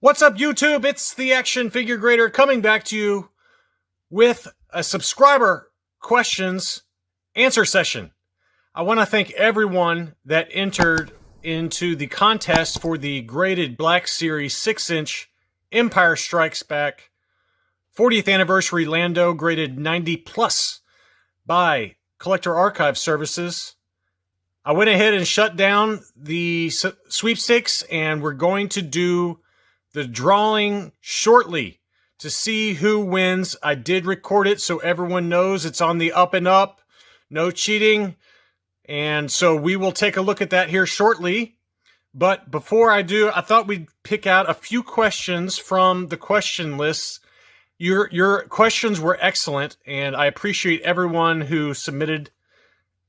What's up, YouTube? It's the Action Figure Grader coming back to you with a subscriber questions answer session. I want to thank everyone that entered into the contest for the graded Black Series 6-inch Empire Strikes Back 40th anniversary Lando graded 90 plus by Collector Archive Services. I went ahead and shut down the sweepstakes, and we're going to do the drawing shortly to see who wins. I did record it so everyone knows it's on the up and up. No cheating. And so we will take a look at that here shortly. But before I do, I thought we'd pick out a few questions from the question list. Your questions were excellent, and I appreciate everyone who submitted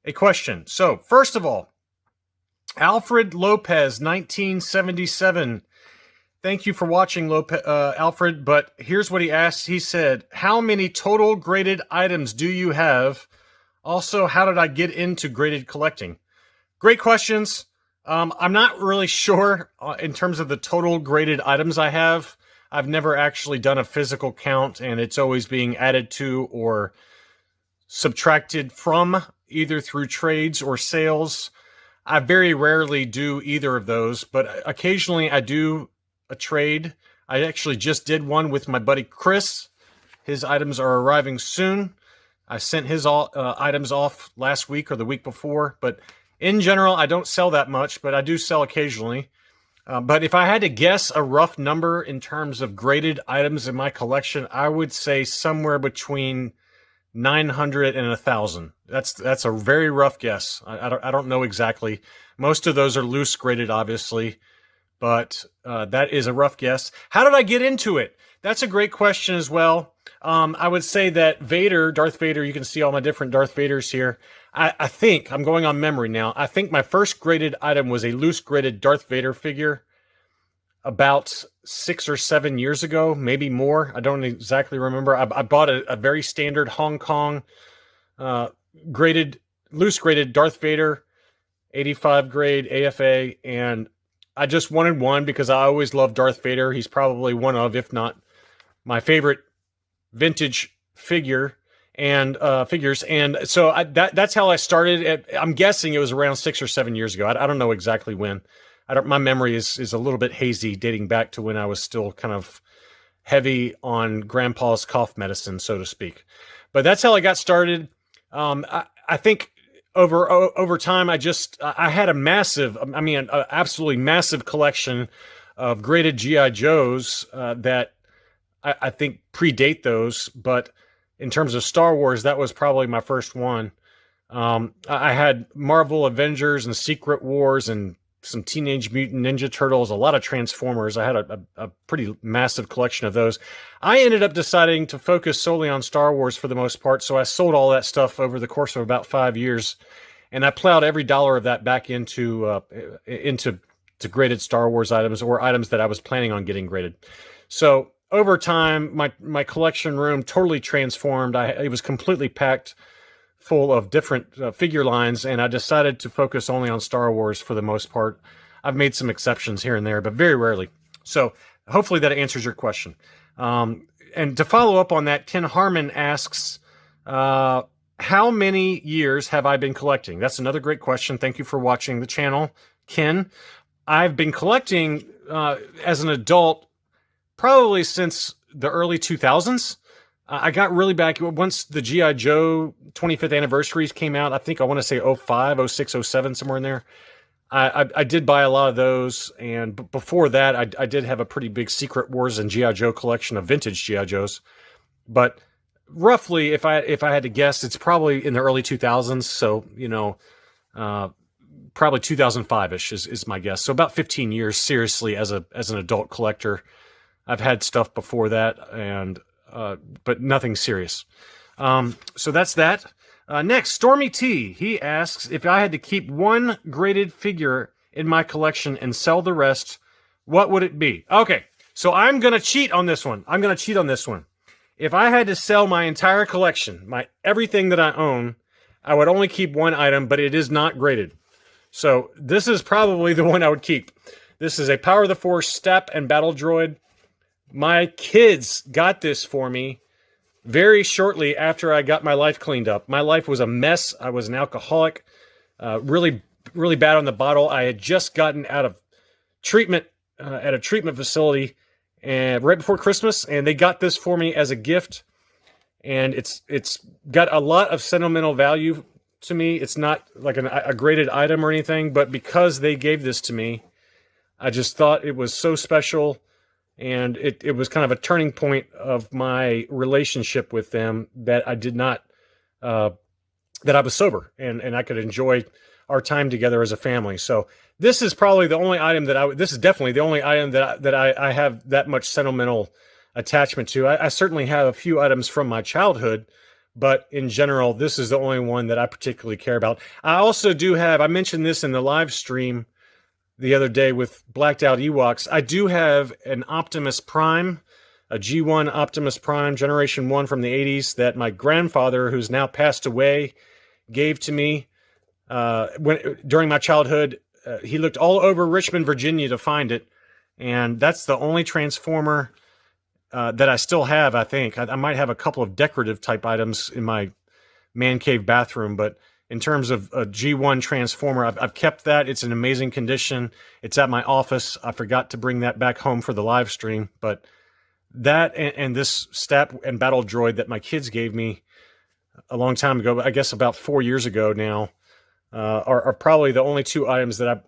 a question. So, first of all, Alfred Lopez, 1977. Thank you for watching, Alfred, but here's what he asked. He said, how many total graded items do you have? Also, how did I get into graded collecting? Great questions. I'm not really sure in terms of the total graded items I have. I've never actually done a physical count, and it's always being added to or subtracted from, either through trades or sales. I very rarely do either of those, but occasionally I do a trade. I actually just did one with my buddy Chris. His items are arriving soon. I sent his items off last week or the week before, but in general, I don't sell that much, but I do sell occasionally. But if I had to guess a rough number in terms of graded items in my collection, I would say somewhere between 900 and 1,000. That's a very rough guess. I don't know exactly. Most of those are loose graded, obviously, but that is a rough guess. How did I get into it? That's a great question as well. I would say that Darth Vader, you can see all my different Darth Vaders here. I think, I'm going on memory now, I think my first graded item was a loose graded Darth Vader figure about 6 or 7 years ago, maybe more. I don't exactly remember. I bought a very standard Hong Kong loose graded Darth Vader, 85 grade AFA, and I just wanted one because I always loved Darth Vader. He's probably one of, if not my favorite vintage figure and figures. And so that's how I started. I'm guessing it was around 6 or 7 years ago. I don't know exactly when. My memory is a little bit hazy, dating back to when I was still kind of heavy on grandpa's cough medicine, so to speak. But that's how I got started. I think over time, I had an absolutely massive collection of graded G.I. Joes that I think predate those. But in terms of Star Wars, that was probably my first one. I had Marvel Avengers and Secret Wars and some Teenage Mutant Ninja Turtles, a lot of Transformers. I had a pretty massive collection of those. I ended up deciding to focus solely on Star Wars for the most part, so I sold all that stuff over the course of about 5 years, and I plowed every dollar of that back into graded Star Wars items or items that I was planning on getting graded. So over time, my collection room totally transformed. It was completely packed full of different figure lines, and I decided to focus only on Star Wars for the most part. I've made some exceptions here and there, but very rarely. So hopefully that answers your question. And to follow up on that, Ken Harmon asks, how many years have I been collecting? That's another great question. Thank you for watching the channel, Ken. I've been collecting as an adult probably since the early 2000s. I got really back once the G.I. Joe 25th anniversaries came out. I think I want to say 05, 06, 07, somewhere in there. I did buy a lot of those, and before that, I did have a pretty big Secret Wars and G.I. Joe collection of vintage G.I. Joes. But roughly, if I had to guess, it's probably in the early 2000s. So probably 2005-ish is my guess. So about 15 years seriously as an adult collector. I've had stuff before that, and but nothing serious. So that's that. Next, Stormy T. He asks, if I had to keep one graded figure in my collection and sell the rest, what would it be? Okay, so I'm going to cheat on this one. If I had to sell my entire collection, everything that I own, I would only keep one item, but it is not graded. So this is probably the one I would keep. This is a Power of the Force step and battle droid. My kids got this for me very shortly after I got my life cleaned up. My life was a mess. I was an alcoholic, really, really bad on the bottle. I had just gotten out of treatment at a treatment facility and right before Christmas, and they got this for me as a gift. And it's got a lot of sentimental value to me. It's not like a graded item or anything, but because they gave this to me, I just thought it was so special. And it was kind of a turning point of my relationship with them that I did not, that I was sober and I could enjoy our time together as a family. So this is probably the only item this is definitely the only item that I have that much sentimental attachment to. I certainly have a few items from my childhood, but in general, this is the only one that I particularly care about. I also do have, I mentioned this in the live stream the other day with blacked out Ewoks. I do have an Optimus Prime, a G1 Optimus Prime, Generation 1 from the 80s that my grandfather, who's now passed away, gave to me during my childhood. He looked all over Richmond, Virginia to find it, and that's the only Transformer that I still have, I think. I might have a couple of decorative type items in my man cave bathroom, but in terms of a G1 Transformer, I've kept that. It's in amazing condition. It's at my office. I forgot to bring that back home for the live stream, but that and this Step and Battle Droid that my kids gave me a long time ago, I guess about 4 years ago now, are probably the only two items that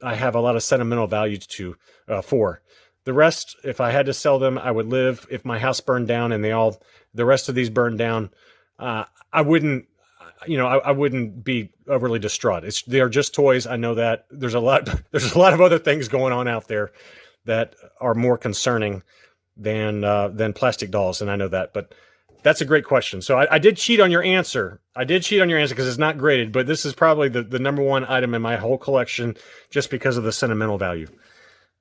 I have a lot of sentimental value to for. The rest, if I had to sell them, I would live. If my house burned down and the rest of these burned down, I wouldn't be overly distraught. They are just toys. I know that there's a lot of other things going on out there that are more concerning than plastic dolls, and I know that. But that's a great question. So I did cheat on your answer. Because it's not graded, but this is probably the number one item in my whole collection just because of the sentimental value.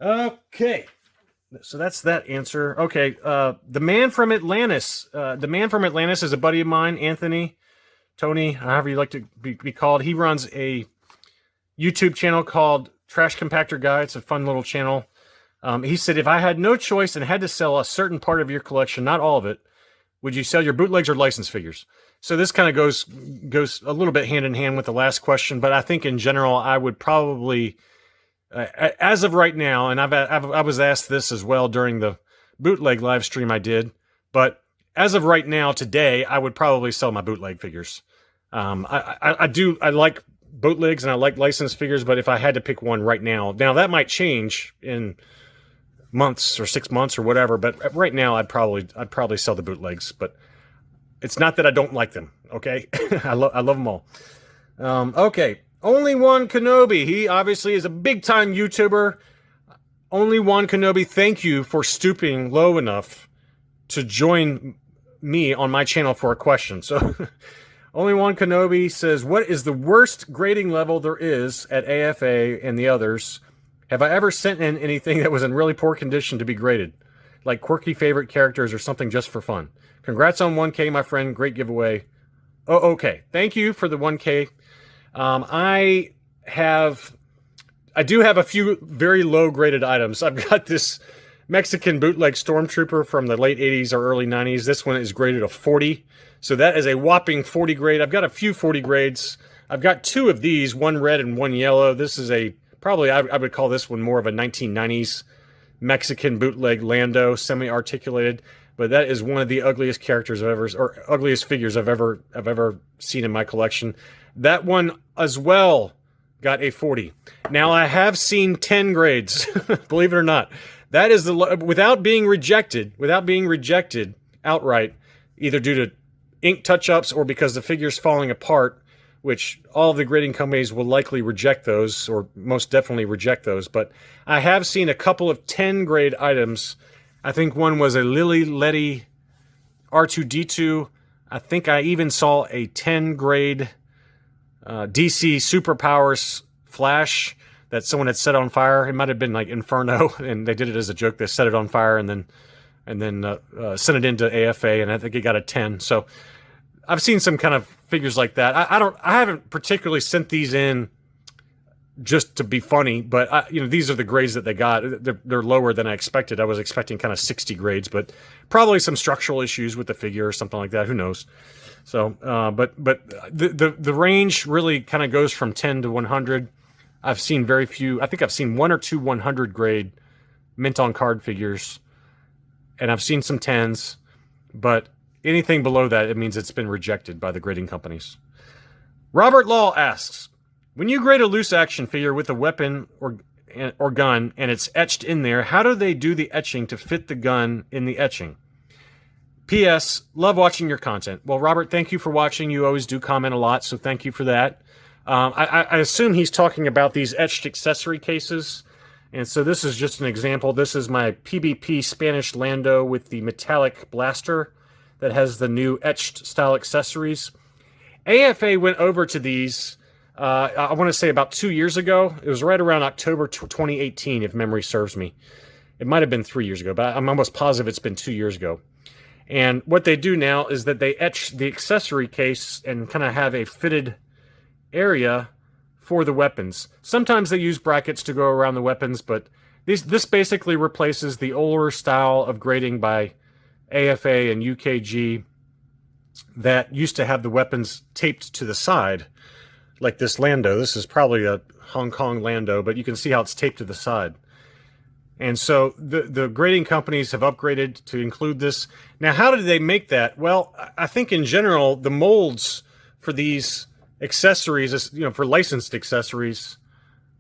Okay. So that's that answer. Okay. The Man from Atlantis. The Man from Atlantis is a buddy of mine, Anthony, Tony, however you like to be called. He runs a YouTube channel called Trash Compactor Guy. It's a fun little channel. He said, if I had no choice and had to sell a certain part of your collection, not all of it, would you sell your bootlegs or license figures? So this kind of goes a little bit hand in hand with the last question, but I think in general, I would probably, as of right now, and I was asked this as well during the bootleg live stream I did, but as of right now, today, I would probably sell my bootleg figures. I like bootlegs and I like licensed figures, but if I had to pick one right now that might change in months or 6 months or whatever, but right now I'd probably sell the bootlegs. But it's not that I don't like them. Okay, I love them all. Okay, Only One Kenobi. He obviously is a big time YouTuber. Only One Kenobi, thank you for stooping low enough to join me on my channel for a question. So Only One Kenobi says, what is the worst grading level there is at AFA and the others? Have I ever sent in anything that was in really poor condition to be graded? Like quirky favorite characters or something just for fun. Congrats on 1K, my friend. Great giveaway. Oh, okay. Thank you for the 1K. I do have a few very low graded items. I've got this Mexican bootleg Stormtrooper from the late 80s or early 90s. This one is graded a 40. So that is a whopping 40 grade. I've got a few 40 grades. I've got two of these, one red and one yellow. This is I would call this one more of a 1990s Mexican bootleg Lando, semi-articulated. But that is one of the ugliest characters ugliest figures I've ever seen in my collection. That one as well got a 40. Now I have seen 10 grades, believe it or not. That is without being rejected outright, either due to ink touch-ups or because the figure's falling apart, which all of the grading companies will likely reject those, or most definitely reject those. But I have seen a couple of 10 grade items. I think one was a Lily Letty R2-D2. I think I even saw a 10 grade DC Superpowers Flash that someone had set on fire. It might have been like Inferno, and they did it as a joke. They set it on fire and then sent it into AFA, and I think it got a 10. So I've seen some kind of figures like that. I haven't particularly sent these in just to be funny, but these are the grades that they got. They're lower than I expected. I was expecting kind of 60 grades, but probably some structural issues with the figure or something like that. Who knows? So, but the range really kind of goes from 10 to 100. I've seen very few. I think I've seen 1 or 2 100 grade mint on card figures, and I've seen some 10s, but anything below that, it means it's been rejected by the grading companies. Robert Law asks, when you grade a loose action figure with a weapon or gun and it's etched in there, how do they do the etching to fit the gun in the etching? P.S. Love watching your content. Well, Robert, thank you for watching. You always do comment a lot, so thank you for that. I assume he's talking about these etched accessory cases. And so this is just an example. This is my PBP Spanish Lando with the metallic blaster that has the new etched style accessories. AFA went over to these, I want to say about 2 years ago. It was right around October 2018, if memory serves me. It might have been 3 years ago, but I'm almost positive it's been 2 years ago. And what they do now is that they etch the accessory case and kind of have a fitted area for the weapons. Sometimes they use brackets to go around the weapons, but this basically replaces the older style of grading by AFA and UKG that used to have the weapons taped to the side, like this Lando. This is probably a Hong Kong Lando, but you can see how it's taped to the side. And so the grading companies have upgraded to include this. Now, how did they make that? Well, I think in general, the molds for these accessories, for licensed accessories,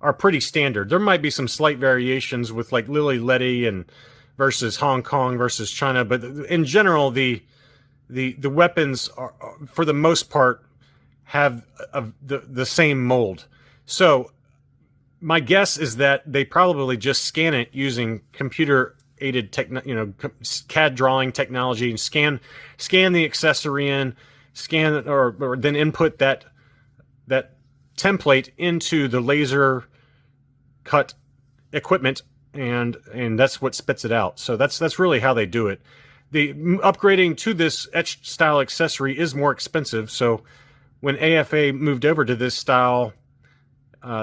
are pretty standard. There might be some slight variations with like Lily Letty and versus Hong Kong versus China, but in general, the weapons are, for the most part, have the same mold. So my guess is that they probably just scan it using computer-aided CAD drawing technology and scan the accessory in, scan it, or then input that template into the laser cut equipment, and that's what spits it out. So that's really how they do it. The upgrading to this etched style accessory is more expensive. So when AFA moved over to this style,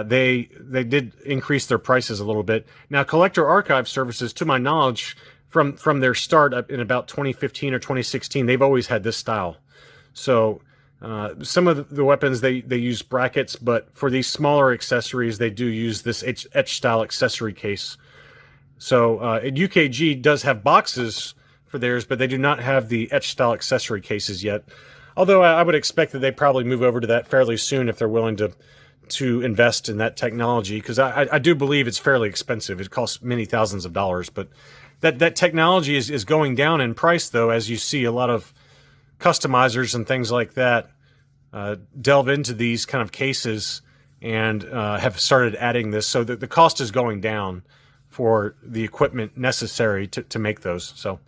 they did increase their prices a little bit. Now, Collector Archive Services, to my knowledge, from their start up in about 2015 or 2016, they've always had this style. So some of the weapons, they use brackets, but for these smaller accessories, they do use this etched style accessory case. So UKG does have boxes for theirs, but they do not have the etched style accessory cases yet. Although I would expect that they probably move over to that fairly soon if they're willing to invest in that technology, because I do believe it's fairly expensive. It costs many thousands of dollars, but that technology is going down in price, though, as you see a lot of customizers and things like that delve into these kind of cases and have started adding this, so that the cost is going down for the equipment necessary to make those. So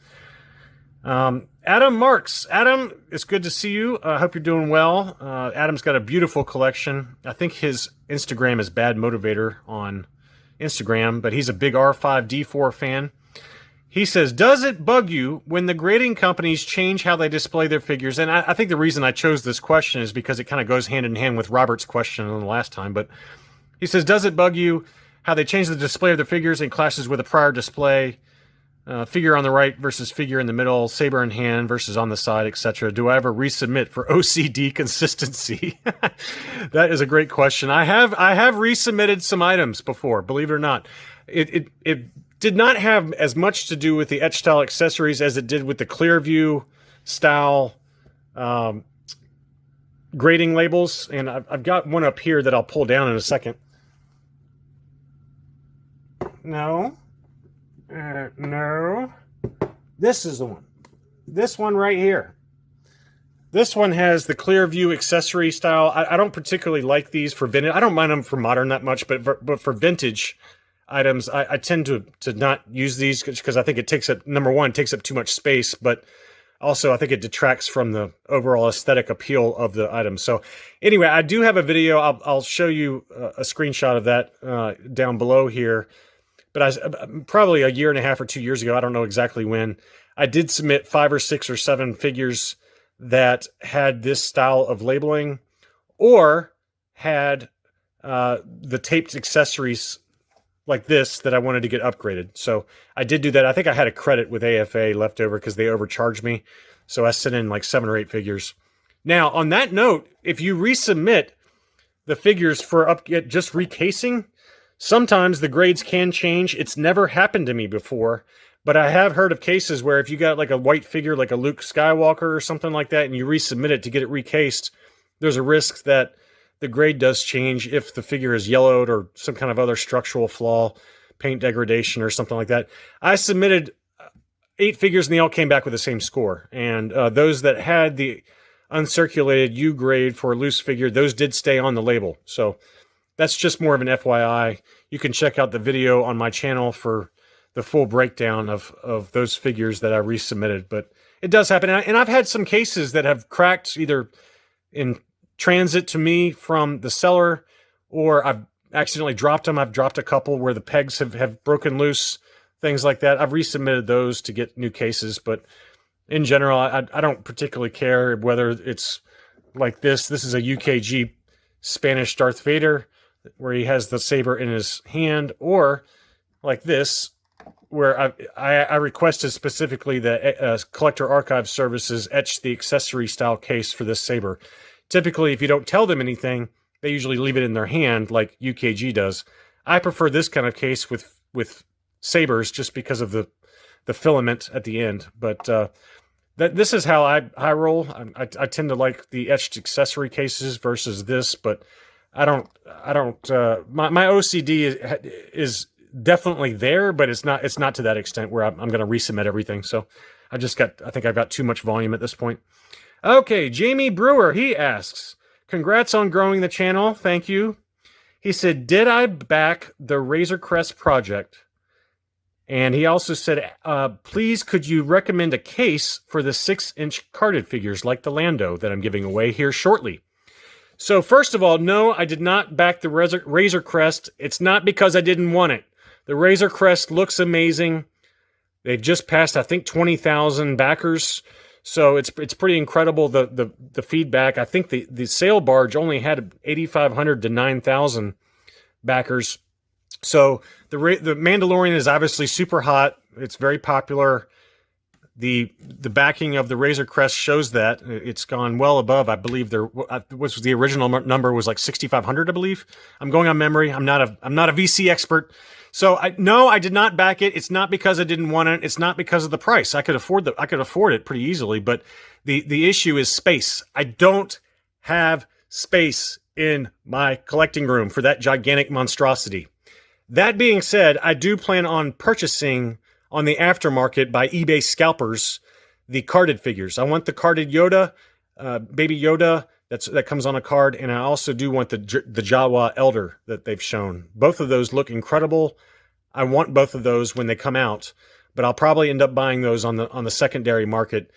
Adam Marks. Adam, it's good to see you. I hope you're doing well. Adam's got a beautiful collection. I think his Instagram is Bad Motivator on Instagram, but he's a big R5-D4 fan. He says, does it bug you when the grading companies change how they display their figures? And I think the reason I chose this question is because it kind of goes hand in hand with Robert's question on the last time. But he says, does it bug you how they change the display of their figures and clashes with a prior display? Figure on the right versus figure in the middle, saber in hand versus on the side, etc. Do I ever resubmit for OCD consistency? That is a great question. I have resubmitted some items before, believe it or not. It did not have as much to do with the etched style accessories as it did with the clear view style grading labels. And I've got one up here that I'll pull down in a second. No. No. This is the one. This one right here. This one has the clear view accessory style. I don't particularly like these for vintage. I don't mind them for modern that much, but for vintage items, I tend to not use these because I think it takes up, number one, it takes up too much space, but also I think it detracts from the overall aesthetic appeal of the item. So anyway, I do have a video. I'll show you a screenshot of that down below here. But probably a year and a half or 2 years ago, I don't know exactly when, I did submit 5 or 6 or 7 figures that had this style of labeling or had the taped accessories like this that I wanted to get upgraded. So I did do that. I think I had a credit with AFA left over because they overcharged me. So I sent in like 7 or 8 figures. Now, on that note, if you resubmit the figures for just recasing, sometimes the grades can change. It's never happened to me before, but I have heard of cases where if you got like a white figure, like a Luke Skywalker or something like that, and you resubmit it to get it recased, there's a risk that the grade does change if the figure is yellowed or some kind of other structural flaw, paint degradation or something like that. I submitted 8 figures and they all came back with the same score. And those that had the uncirculated U grade for a loose figure, those did stay on the label. So that's just more of an FYI. You can check out the video on my channel for the full breakdown of those figures that I resubmitted. But it does happen. And I've had some cases that have cracked either in transit to me from the seller, or I've accidentally dropped them. I've dropped a couple where the pegs have broken loose, things like that. I've resubmitted those to get new cases, but in general, I don't particularly care whether it's like this. This is a UKG Spanish Darth Vader where he has the saber in his hand, or like this, where I requested specifically that Collector Archive Services etch the accessory style case for this saber. Typically, if you don't tell them anything, they usually leave it in their hand like UKG does. I prefer this kind of case with sabers just because of the filament at the end. But this is how I roll. I tend to like the etched accessory cases versus this, but I don't. My OCD is definitely there, but it's not to that extent where I'm going to resubmit everything. So I think I've got too much volume at this point. Okay, Jamie Brewer, he asks, congrats on growing the channel. Thank you. He said, did I back the Razor Crest project? And he also said, please, could you recommend a case for the 6-inch carded figures like the Lando that I'm giving away here shortly? So first of all, no, I did not back the Razor Crest. It's not because I didn't want it. The Razor Crest looks amazing. They've just passed, I think, 20,000 backers. So it's pretty incredible, the feedback. I think the sale barge only had 8,500 to 9,000 backers. So the Mandalorian is obviously super hot. It's very popular. The backing of the Razor Crest shows that it's gone well above. I believe was the original number was like 6,500. I believe. I'm going on memory. I'm not a VC expert. So I did not back it. It's not because I didn't want it. It's not because of the price. I could afford it pretty easily. But the issue is space. I don't have space in my collecting room for that gigantic monstrosity. That being said, I do plan on purchasing on the aftermarket by eBay scalpers the carded figures. I want the carded Yoda, Baby Yoda, that comes on a card, and I also do want the Jawa Elder that they've shown. Both of those look incredible. I want both of those when they come out, but I'll probably end up buying those on the secondary market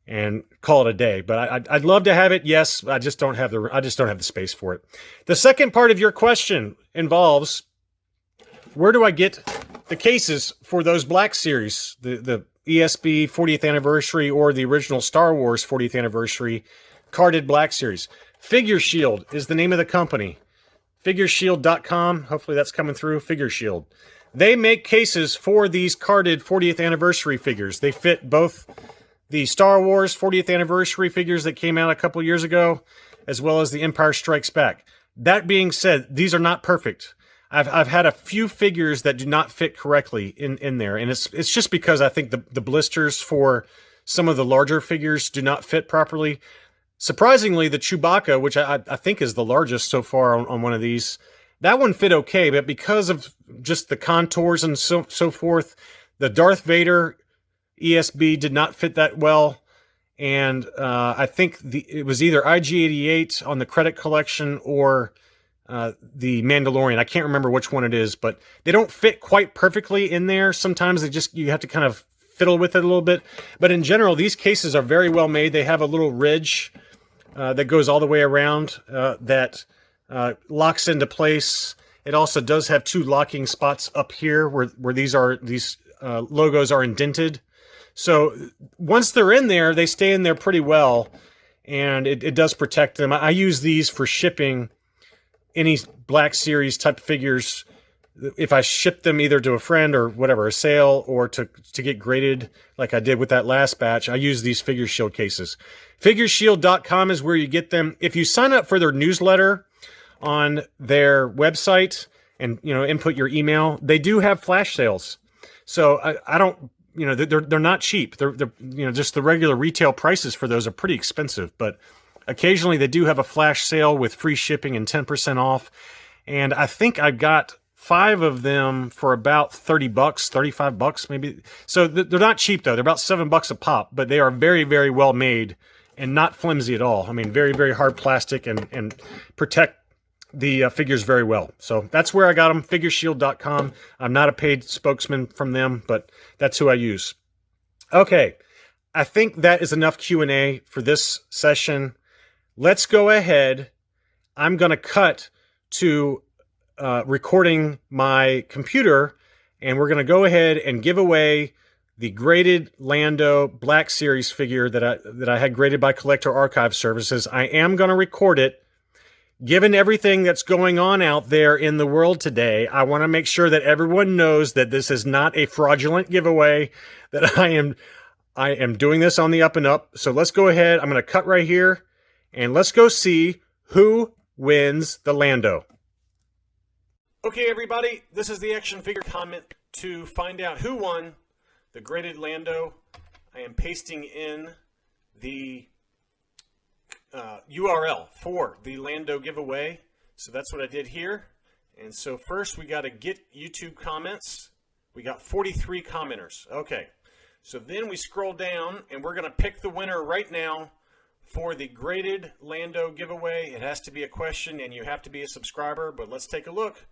and call it a day. But I'd love to have it. Yes, I just don't have the space for it. The second part of your question involves, where do I get the cases for those Black Series, the ESB 40th anniversary or the original Star Wars 40th anniversary carded Black Series? Figure Shield is the name of the company. Figureshield.com. Hopefully that's coming through. Figure Shield. They make cases for these carded 40th anniversary figures. They fit both the Star Wars 40th anniversary figures that came out a couple years ago, as well as the Empire Strikes Back. That being said, these are not perfect. I've had a few figures that do not fit correctly in there, and it's just because I think the blisters for some of the larger figures do not fit properly. Surprisingly, the Chewbacca, which I think is the largest so far on one of these, that one fit okay, but because of just the contours and so forth, the Darth Vader ESB did not fit that well, and I think it was either IG-88 on the credit collection or the Mandalorian. I can't remember which one it is, but they don't fit quite perfectly in there. Sometimes you have to kind of fiddle with it a little bit. But in general, these cases are very well made. They have a little ridge that goes all the way around that locks into place. It also does have 2 locking spots up here where these logos are indented. So once they're in there, they stay in there pretty well, and it does protect them. I use these for shipping any Black Series type figures, if I ship them either to a friend or whatever, a sale, or to get graded like I did with that last batch, I use these Figure Shield cases. Figureshield.com is where you get them. If you sign up for their newsletter on their website and input your email, they do have flash sales. So I don't, they're not cheap. They're just the regular retail prices for those are pretty expensive, but occasionally they do have a flash sale with free shipping and 10% off. And I think I got 5 of them for about $30, $35 maybe. So they're not cheap though. They're about $7 a pop, but they are very, very well made and not flimsy at all. I mean, very, very hard plastic and protect the figures very well. So that's where I got them, figureshield.com. I'm not a paid spokesman from them, but that's who I use. Okay, I think that is enough Q&A for this session. Let's go ahead. I'm going to cut to recording my computer, and we're going to go ahead and give away the graded Lando Black Series figure that I had graded by Collector Archive Services. I am going to record it. Given everything that's going on out there in the world today, I want to make sure that everyone knows that this is not a fraudulent giveaway, that I am doing this on the up and up. So let's go ahead. I'm going to cut right here, and let's go see who wins the Lando. Okay, everybody, this is the action figure comment to find out who won the graded Lando. I am pasting in the URL for the Lando giveaway. So that's what I did here. And so first we got to get YouTube comments. We got 43 commenters. Okay. So then we scroll down and we're going to pick the winner right now for the graded Lando giveaway. It has to be a question and you have to be a subscriber, but let's take a look.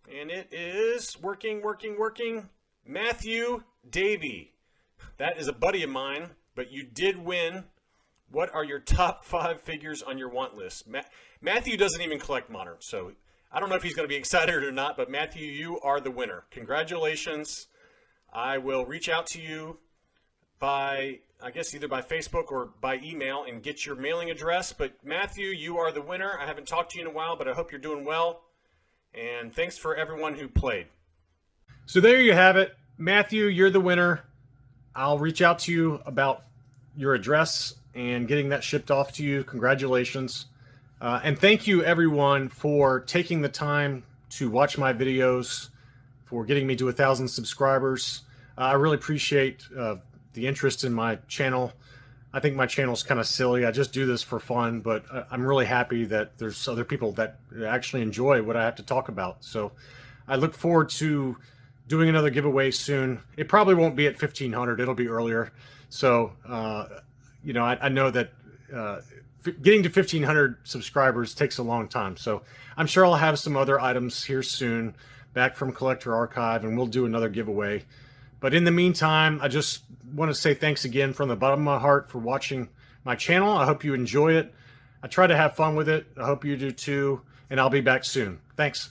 And it is working. Matthew Davey. That is a buddy of mine, but you did win. What are your top 5 figures on your want list? Matthew doesn't even collect modern, so I don't know if he's going to be excited or not, but Matthew, you are the winner. Congratulations. I will reach out to you by, I guess, either by Facebook or by email and get your mailing address. But Matthew, you are the winner. I haven't talked to you in a while, but I hope you're doing well. And thanks for everyone who played. So there you have it. Matthew, you're the winner. I'll reach out to you about your address and getting that shipped off to you. Congratulations. And thank you everyone for taking the time to watch my videos, for getting me to 1,000 subscribers. I really appreciate the interest in my channel. I think my channel's kind of silly. I just do this for fun, but I'm really happy that there's other people that actually enjoy what I have to talk about. So I look forward to doing another giveaway soon. It probably won't be at 1,500. It'll be earlier. So, I know that getting to 1,500 subscribers takes a long time. So I'm sure I'll have some other items here soon back from Collector Archive, and we'll do another giveaway. But in the meantime, I just want to say thanks again from the bottom of my heart for watching my channel. I hope you enjoy it. I try to have fun with it. I hope you do too. And I'll be back soon. Thanks.